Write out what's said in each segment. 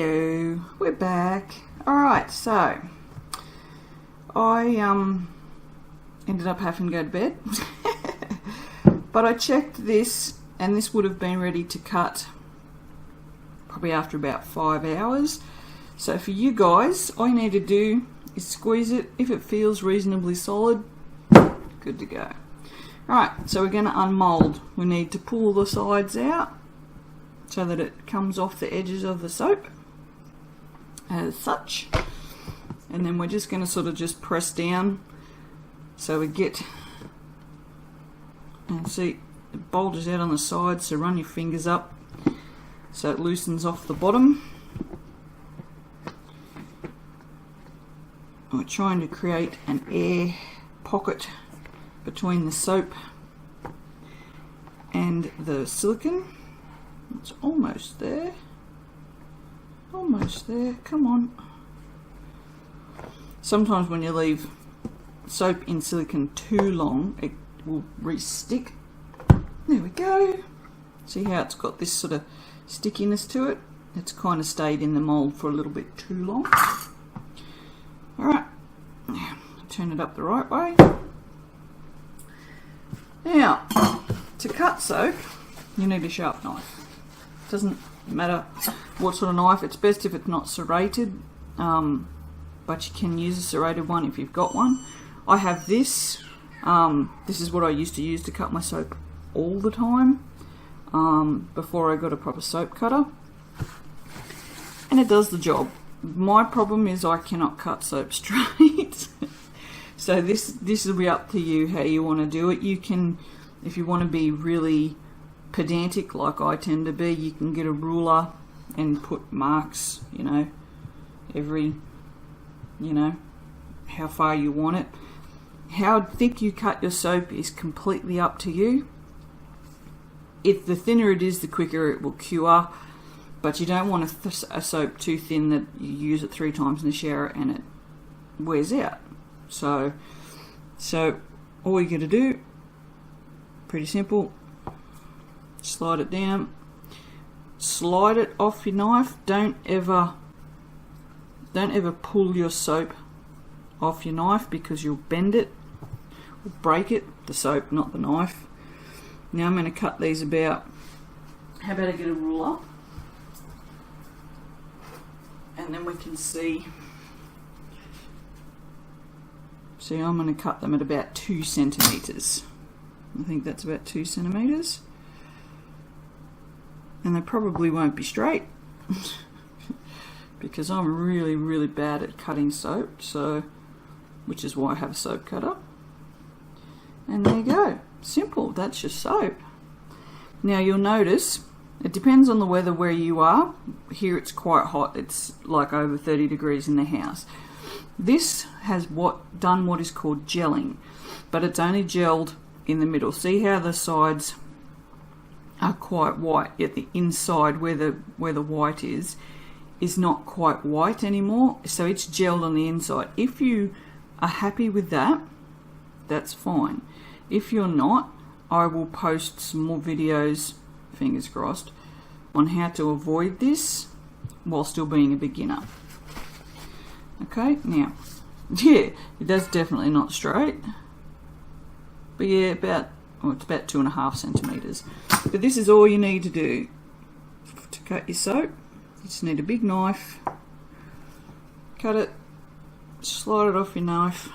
Hello, we're back. Alright, so I ended up having to go to bed. But I checked this, and this would have been ready to cut probably after about 5 hours. So for you guys, all you need to do is squeeze it. If it feels reasonably solid, good to go. Alright, so we're going to unmold. We need to pull the sides out so that it comes off the edges of the soap as such, and then we're just going to sort of just press down so we get, and see it bulges out on the side, so run your fingers up so it loosens off the bottom. We're trying to create an air pocket between the soap and the silicone. It's almost there. Almost there. Come on. Sometimes when you leave soap in silicone too long, it will re-stick. There we go. See how it's got this sort of stickiness to it? It's kind of stayed in the mould for a little bit too long. Alright. Now, turn it up the right way. Now, to cut soap, you need a sharp knife. Doesn't matter what sort of knife. It's best if it's not serrated, but you can use a serrated one if you've got one. I have this. This is what I used to use to cut my soap all the time before I got a proper soap cutter, and it does the job. My problem is I cannot cut soap straight. So this will be up to you how you want to do it. You can, if you want to be really pedantic like I tend to be, you can get a ruler and put marks, you know, every, you know, how far you want it. How thick you cut your soap is completely up to you. If the thinner it is, the quicker it will cure, but you don't want a soap too thin that you use it 3 times in the shower and it wears out. So all you got to do, pretty simple, slide it down, slide it off your knife. Don't ever pull your soap off your knife, because you'll bend it or break it, the soap, not the knife. Now I'm going to cut these about, how about I get a ruler, and then we can see I'm going to cut them at about 2 centimeters. I think that's about 2 centimeters. And they probably won't be straight because I'm really, really bad at cutting soap, so, which is why I have a soap cutter. And there you go. Simple. That's your soap. Now you'll notice it depends on the weather where you are. Here it's quite hot. It's like over 30 degrees in the house. This has done what is called gelling, but it's only gelled in the middle. See how the sides are quite white, yet the inside where the white is not quite white anymore, so it's gelled on the inside. If you are happy with that, that's fine. If you're not, I will post some more videos, fingers crossed, on how to avoid this while still being a beginner. Okay, now, yeah, it does definitely not straight, but yeah, it's about 2.5 centimeters. But this is all you need to do to cut your soap. You just need a big knife, cut it, slide it off your knife,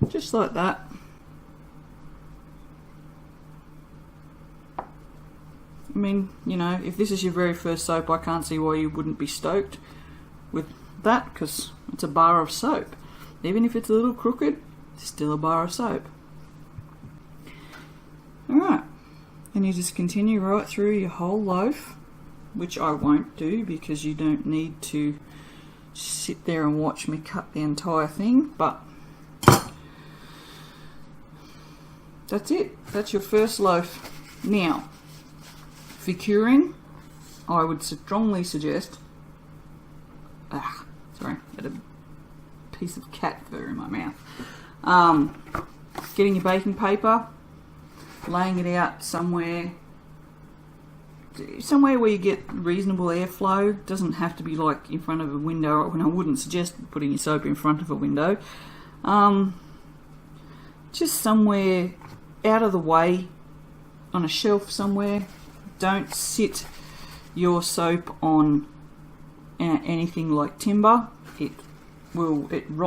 just like that. I mean, you know, if this is your very first soap, I can't see why you wouldn't be stoked with that, because it's a bar of soap. Even if it's a little crooked, it's still a bar of soap. Alright, and you just continue right through your whole loaf, which I won't do because you don't need to sit there and watch me cut the entire thing, but that's it. That's your first loaf. Now, for curing, I would strongly suggest, sorry, I had a piece of cat fur in my mouth. Getting your baking paper, laying it out somewhere somewhere where you get reasonable airflow. Doesn't have to be like in front of a window, and I wouldn't suggest putting your soap in front of a window. Just somewhere out of the way, on a shelf somewhere. Don't sit your soap on anything like timber.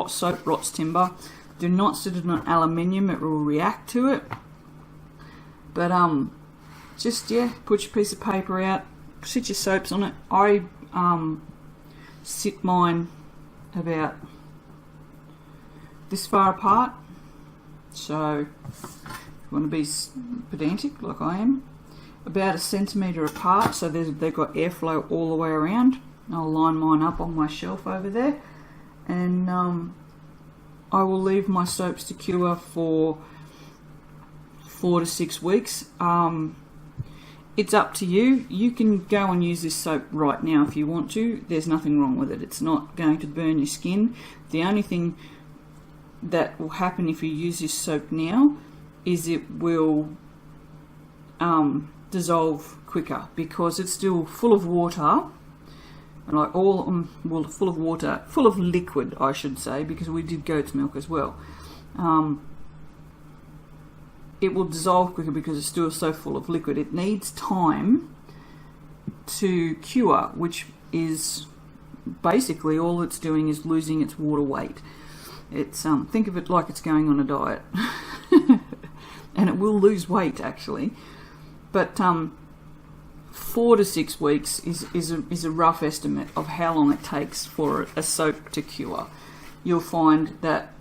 Soap rots timber. Do not sit it on aluminium, it will react to it. But just put your piece of paper out, sit your soaps on it. I sit mine about this far apart, so if you want to be pedantic like I am, about 1 centimetre apart, so they've got airflow all the way around. I'll line mine up on my shelf over there, and I will leave my soaps to cure for 4 to 6 weeks. It's up to you. You can go and use this soap right now if you want to. There's nothing wrong with it. It's not going to burn your skin. The only thing that will happen if you use this soap now is it will dissolve quicker, because it's still full of water, like full of water, full of liquid, I should say, because we did goat's milk as well. It will dissolve quicker because it's still so full of liquid. It needs time to cure, which is basically all it's doing is losing its water weight. It's think of it like it's going on a diet, and it will lose weight actually. But 4 to 6 weeks is a rough estimate of how long it takes for a soap to cure. You'll find that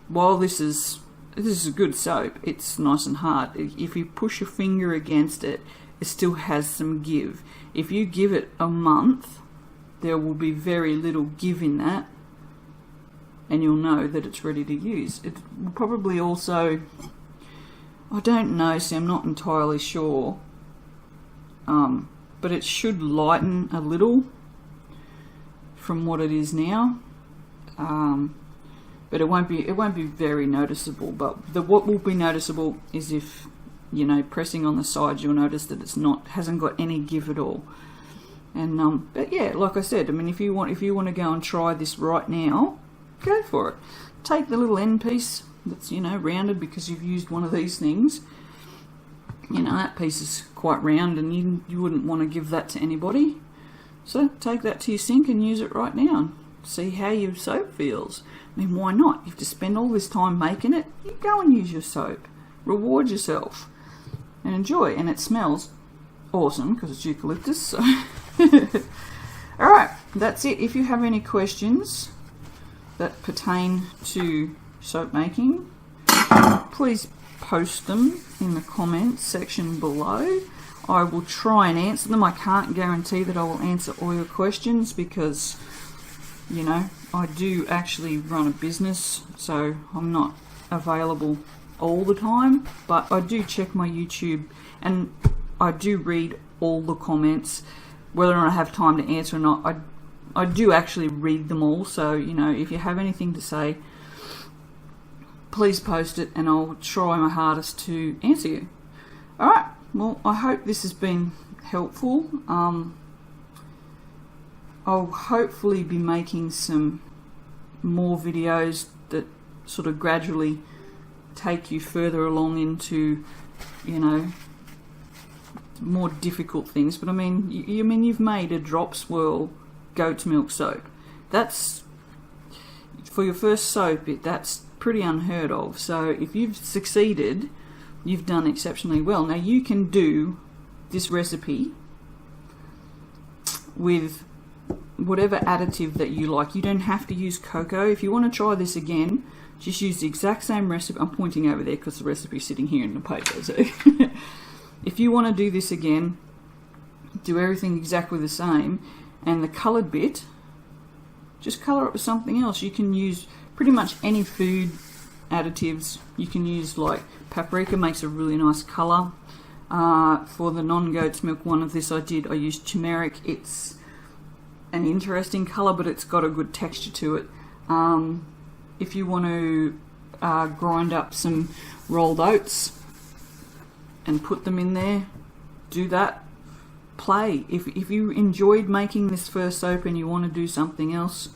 while this is a good soap, it's nice and hard. If you push your finger against it, it still has some give. If you give it a month, there will be very little give in that, and you'll know that it's ready to use. It will probably also, I don't know, see, I'm not entirely sure, but it should lighten a little from what it is now. But it won't be very noticeable. But what will be noticeable is if, you know, pressing on the sides, you'll notice that hasn't got any give at all. And but yeah, like I said, I mean, if you want to go and try this right now, go for it. Take the little end piece that's, you know, rounded because you've used one of these things. You know, that piece is quite round, and you wouldn't want to give that to anybody. So take that to your sink and use it right now. And see how your soap feels. I mean, why not? You have to spend all this time making it. You go and use your soap. Reward yourself and enjoy. And it smells awesome because it's eucalyptus. So alright, that's it. If you have any questions that pertain to soap making, please post them in the comments section below. I will try and answer them. I can't guarantee that I will answer all your questions because, you know, I do actually run a business, so I'm not available all the time, but I do check my YouTube and I do read all the comments. Whether or not I have time to answer or not, I do actually read them all, so, you know, if you have anything to say, please post it and I'll try my hardest to answer you. Alright, well, I hope this has been helpful. I'll hopefully be making some more videos that sort of gradually take you further along into, you know, more difficult things. But I mean, you've made a drop swirl goat's milk soap. That's, for your first soap, that's pretty unheard of. So if you've succeeded, you've done exceptionally well. Now you can do this recipe with whatever additive that you like. You don't have to use cocoa. If you want to try this again, just use the exact same recipe. I'm pointing over there because the recipe's sitting here in the paper. So if you want to do this again, do everything exactly the same, and the coloured bit, just colour it with something else. You can use pretty much any food additives. You can use, like, paprika makes a really nice colour. For the non-goat's milk one of this I used turmeric. It's an interesting colour, but it's got a good texture to it. If you want to grind up some rolled oats and put them in there, do that. play. If you enjoyed making this first soap and you want to do something else,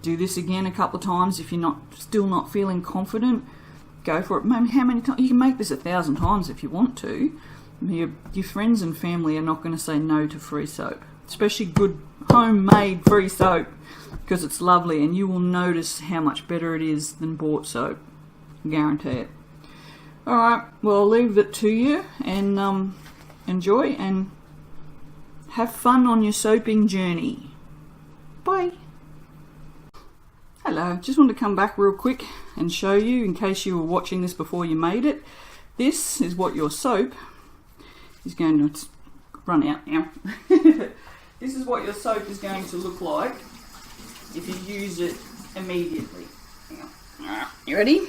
do this again a couple of times. If you're still not feeling confident, go for it. How many times? You can make this 1,000 times if you want to. Your friends and family are not going to say no to free soap, especially good homemade free soap, because it's lovely and you will notice how much better it is than bought soap. I guarantee it. Alright, well, I'll leave it to you, and enjoy and have fun on your soaping journey. Bye. Hello, just wanted to come back real quick and show you, in case you were watching this before you made it. This is what your soap is going to run out now. This is what your soap is going to look like if you use it immediately. You ready?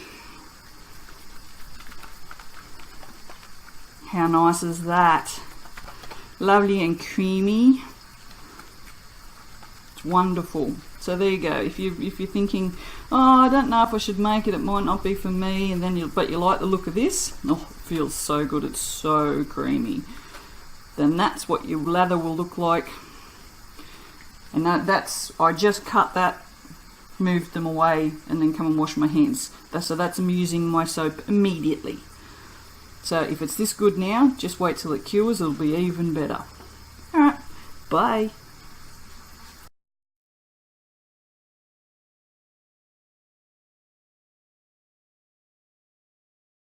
How nice is that? Lovely and creamy. It's wonderful. So there you go. If you're thinking, oh, I don't know if I should make it, it might not be for me, and then but you like the look of this, oh, it feels so good, it's so creamy. Then that's what your lather will look like. And that's I just cut that, moved them away, and then come and wash my hands. So that's I'm using my soap immediately. So if it's this good now, just wait till it cures, it'll be even better. Alright, bye.